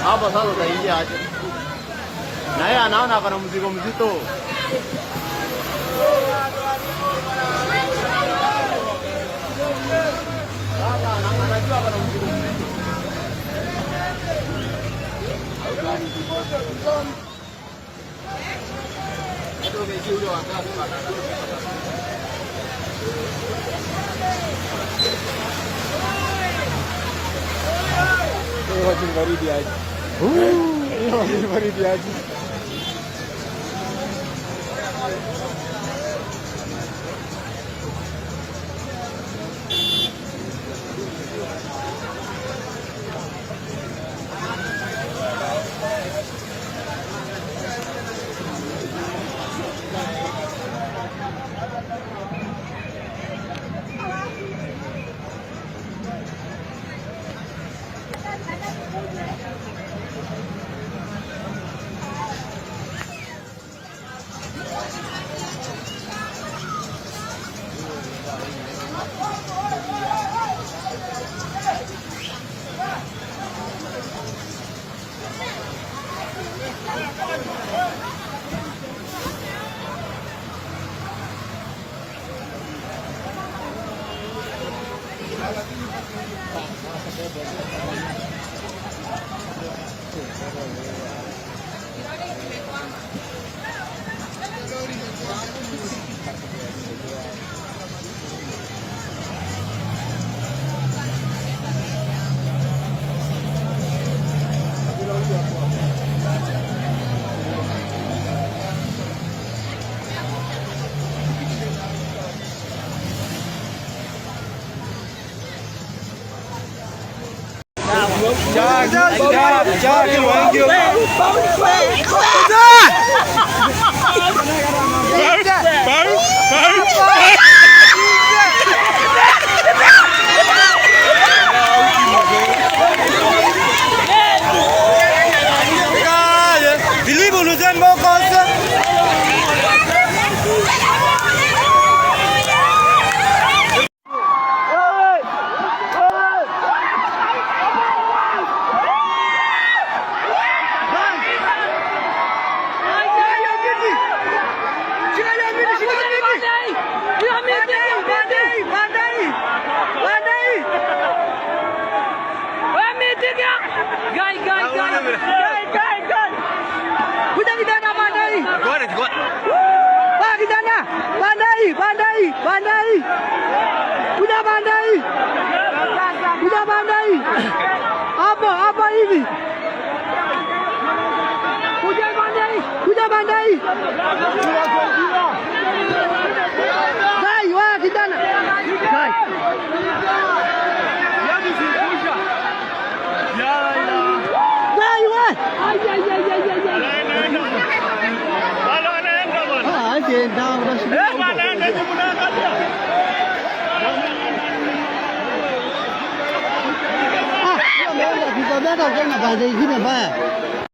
Hapo sasa utaingia aje? Na yeye anaona ako na mzigo mzito. Sasa anajua ako na mzigo mzito. Ndio mechi ule wa kazi bana. Ini baridi aja. Ini baridi aja. Apa ini? Kuda bandai. Gai, wah kijana. Gai. Gai, wah. Kita dah tahu kan apa ada ini apa?